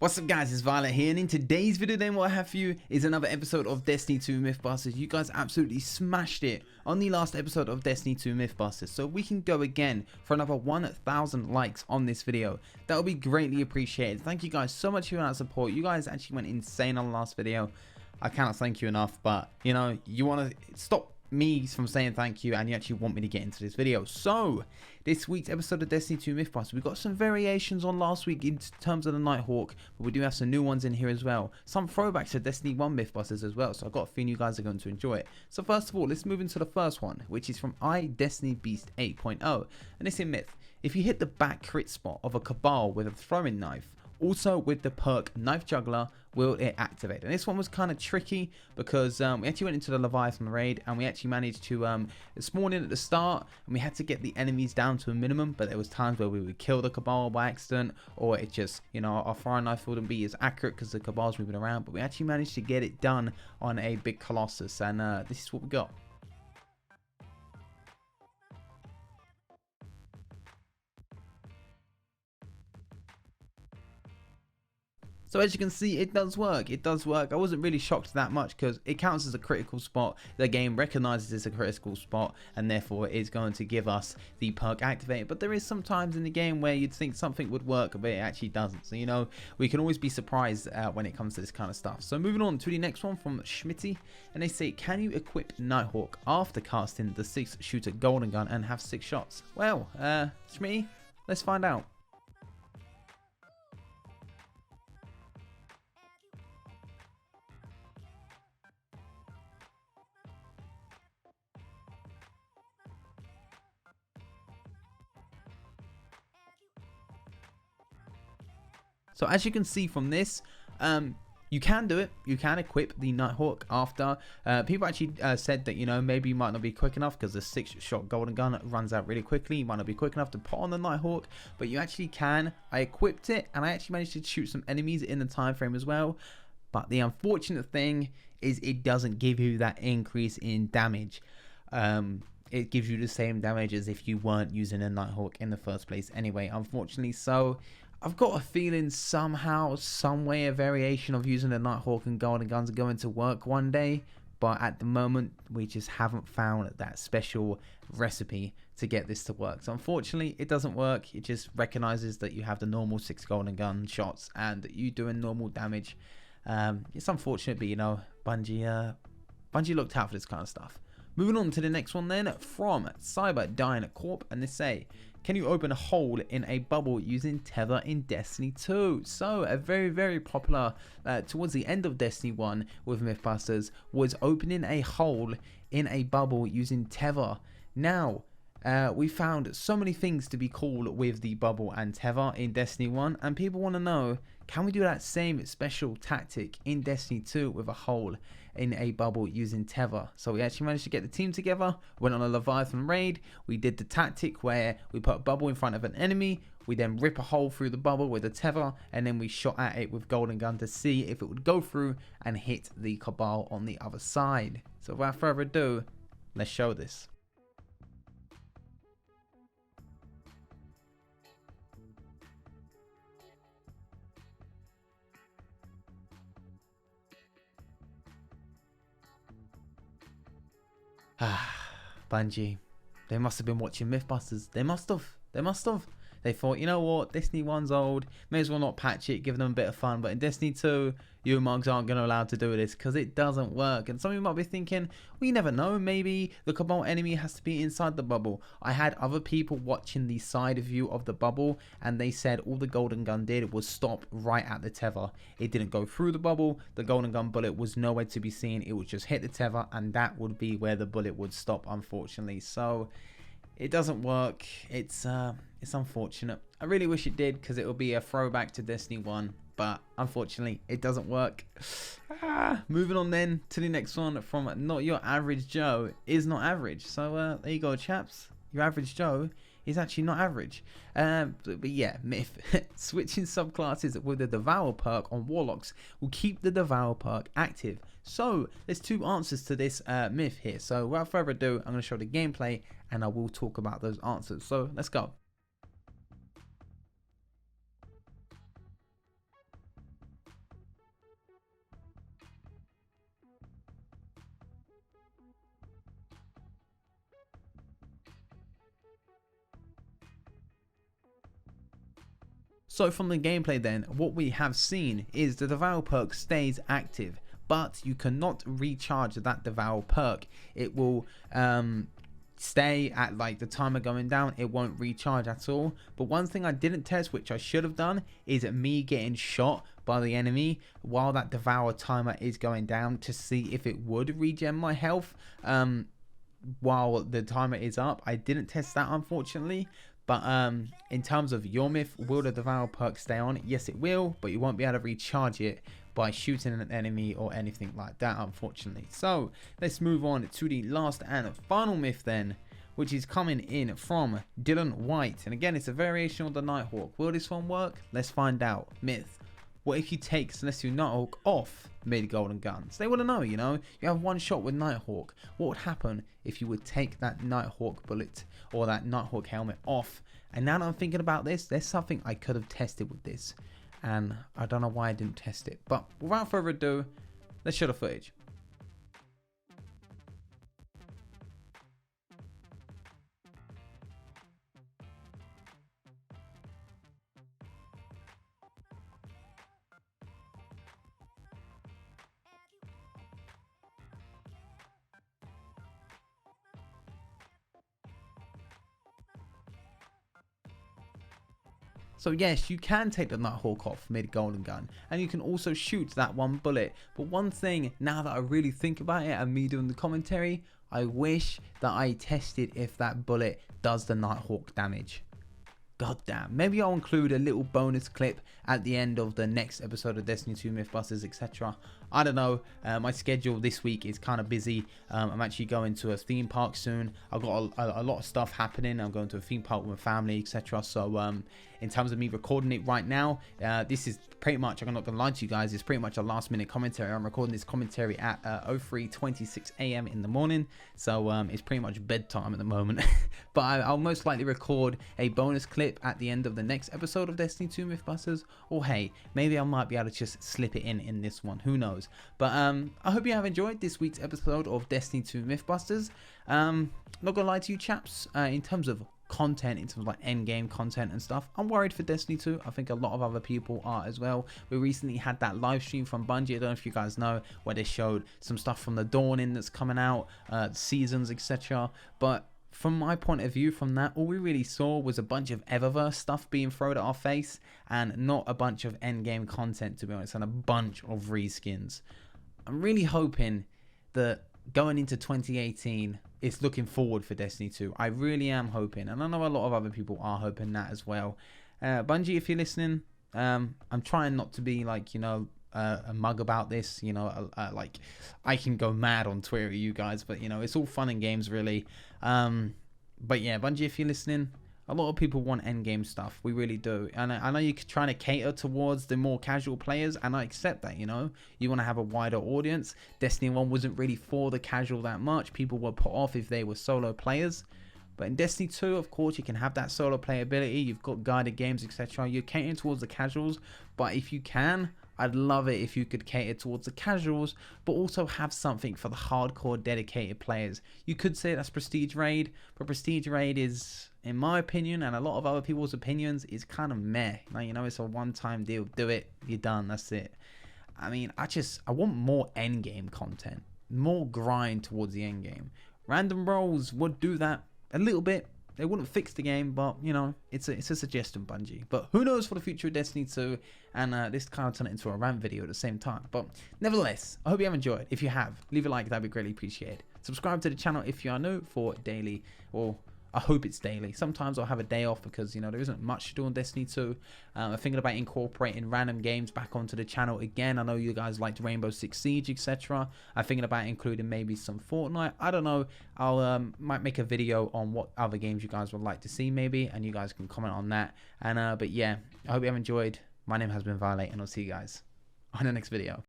What's up guys, it's Violet here, and in today's video then what I have for you is another episode of Destiny 2 Mythbusters. You guys absolutely smashed it on the last episode of Destiny 2 Mythbusters, so we can go again for another 1,000 likes on this video. That would be greatly appreciated. Thank you guys so much for that support. You guys actually went insane on the last video. I cannot thank you enough, but you know, you want to stop me from saying thank you and you actually want me to get into this video. So this week's episode of Destiny 2 Mythbusters, we've got some variations on last week in terms of the Nighthawk, but we do have some new ones in here as well, some throwbacks to Destiny 1 Mythbusters as well, so I've got a feeling you guys are going to enjoy it. So first of all, let's move into the first one, which is from Destiny Beast 8.0, and it's in Myth. If you hit the back crit spot of a Cabal with a throwing knife, also with the perk Knife Juggler, will it activate? And this one was kind of tricky because we actually went into the Leviathan raid and we actually managed to spawn in at the start and we had to get the enemies down to a minimum, but there was times where we would kill the Cabal by accident, or it just, you know, our throwing knife wouldn't be as accurate because the Cabal's moving around, but we actually managed to get it done on a big Colossus, and this is what we got. So as you can see, it does work. It does work. I wasn't really shocked that much because it counts as a critical spot. The game recognizes it's a critical spot and therefore is going to give us the perk activate. But there is some times in the game where you'd think something would work, but it actually doesn't. So, you know, we can always be surprised when it comes to this kind of stuff. So moving on to the next one from Schmitty. And they say, can you equip Nighthawk after casting the 6-shooter golden gun and have 6 shots? Well, Schmitty, let's find out. So as you can see from this, you can do it. You can equip the Nighthawk after. People actually said that, you know, maybe you might not be quick enough because the 6-shot golden gun runs out really quickly. You might not be quick enough to put on the Nighthawk, but you actually can. I equipped it and I actually managed to shoot some enemies in the time frame as well. But the unfortunate thing is it doesn't give you that increase in damage. It gives you the same damage as if you weren't using a Nighthawk in the first place anyway, unfortunately. So I've got a feeling somehow, some way, a variation of using the Nighthawk and golden guns are going to work one day, but at the moment we just haven't found that special recipe to get this to work. So unfortunately it doesn't work. It just recognizes that you have the normal 6 golden gun shots and that you doing normal damage. It's unfortunate, but you know, Bungie looked out for this kind of stuff. Moving on to the next one then, from Cyber Dying Corp, and they say, can you open a hole in a bubble using Tether in Destiny 2? So a very popular towards the end of Destiny 1 with Mythbusters was opening a hole in a bubble using Tether. Now we found so many things to be cool with the bubble and Tether in Destiny 1, and people want to know, can we do that same special tactic in Destiny 2 with a hole in a bubble using Tether? So we actually managed to get the team together, went on a Leviathan raid, we did the tactic where we put a bubble in front of an enemy, we then rip a hole through the bubble with a Tether, and then we shot at it with golden gun to see if it would go through and hit the Cabal on the other side. So without further ado, let's show this. Bungie, they must have been watching Mythbusters. They must have. They thought, you know what, Destiny 1's old, may as well not patch it, give them a bit of fun. But in Destiny 2, you mugs aren't going to allow to do this because it doesn't work. And some of you might be thinking, well, you never know, maybe the Cabal enemy has to be inside the bubble. I had other people watching the side view of the bubble and they said all the golden gun did was stop right at the Tether. It didn't go through the bubble. The golden gun bullet was nowhere to be seen. It would just hit the Tether and that would be where the bullet would stop, unfortunately. So it doesn't work. It's unfortunate. I really wish it did because it would be a throwback to Destiny 1, but unfortunately it doesn't work. Moving on then to the next one from Not Your Average Joe is not average. So there you go, chaps. Your average Joe is actually not average. But yeah, Myth. Switching subclasses with the Devour perk on Warlocks will keep the Devour perk active. So there's 2 answers to this myth here. So without further ado, I'm going to show the gameplay and I will talk about those answers. So let's go. So from the gameplay then, what we have seen is the Devour perk stays active, but you cannot recharge that Devour perk. It will stay at like the timer going down. It won't recharge at all. But one thing I didn't test, which I should have done, is me getting shot by the enemy while that Devour timer is going down, to see if it would regen my health while the timer is up. I didn't test that, unfortunately. But in terms of your myth, will the Devour perk stay on? Yes, it will, but you won't be able to recharge it by shooting an enemy or anything like that, unfortunately. So let's move on to the last and final myth then, which is coming in from Dylan White. And again, it's a variation of the Nighthawk. Will this one work? Let's find out. Myth: what if you take Celestial Nighthawk off mid-golden guns? They want to know, you know, you have one shot with Nighthawk. What would happen if you would take that Nighthawk bullet or that Nighthawk helmet off? And now that I'm thinking about this, there's something I could have tested with this, and I don't know why I didn't test it. But without further ado, let's show the footage. So yes, you can take the Nighthawk off mid-golden gun, and you can also shoot that one bullet. But one thing, now that I really think about it and me doing the commentary, I wish that I tested if that bullet does the Nighthawk damage. God damn. Maybe I'll include a little bonus clip at the end of the next episode of Destiny 2 Mythbusters, etc. I don't know. My schedule this week is kind of busy. I'm actually going to a theme park soon. I've got a lot of stuff happening. I'm going to a theme park with my family, etc. So in terms of me recording it right now, this is pretty much, I'm not gonna lie to you guys, it's pretty much a last minute commentary. I'm recording this commentary at 03:26 AM in the morning, so it's pretty much bedtime at the moment. But I'll most likely record a bonus clip at the end of the next episode of Destiny 2 Mythbusters, or hey, maybe I might be able to just slip it in this one, who knows. But I hope you have enjoyed this week's episode of Destiny 2 Mythbusters. Not gonna lie to you chaps, in terms of content, in terms of like end game content and stuff, I'm worried for Destiny 2. I think a lot of other people are as well. We recently had that live stream from Bungie, I don't know if you guys know, where they showed some stuff from the Dawning that's coming out, seasons, etc. But from my point of view, from that, all we really saw was a bunch of Eververse stuff being thrown at our face, and not a bunch of end game content, to be honest, and a bunch of reskins. I'm really hoping that going into 2018, it's looking forward for Destiny 2. I really am hoping, and I know a lot of other people are hoping that as well. Bungie, if you're listening, I'm trying not to be like, you know, a mug about this, you know, like I can go mad on Twitter at you guys, but you know, it's all fun and games really. But yeah, Bungie, if you're listening, a lot of people want endgame stuff. We really do. And I know you're trying to cater towards the more casual players, and I accept that, you know. You want to have a wider audience. Destiny 1 wasn't really for the casual that much. People were put off if they were solo players. But in Destiny 2, of course, you can have that solo playability. You've got guided games, etc. You're catering towards the casuals. But if you can, I'd love it if you could cater towards the casuals, but also have something for the hardcore dedicated players. You could say that's Prestige Raid, but Prestige Raid is, in my opinion, and a lot of other people's opinions, is kind of meh. Like, you know, it's a one-time deal. Do it, you're done, that's it. I mean, I want more endgame content, more grind towards the endgame. Random rolls would do that a little bit. They wouldn't fix the game, but, you know, it's a suggestion, Bungie. But who knows for the future of Destiny 2, and this kind of turned into a rant video at the same time. But nevertheless, I hope you have enjoyed. If you have, leave a like, that'd be greatly appreciated. Subscribe to the channel if you are new for daily, or I hope it's daily. Sometimes I'll have a day off because, you know, there isn't much to do on Destiny 2. I'm thinking about incorporating random games back onto the channel again. I know you guys liked Rainbow Six Siege, etc. I'm thinking about including maybe some Fortnite. I don't know. I'll might make a video on what other games you guys would like to see maybe, and you guys can comment on that. And but yeah, I hope you have enjoyed. My name has been Violate, and I'll see you guys on the next video.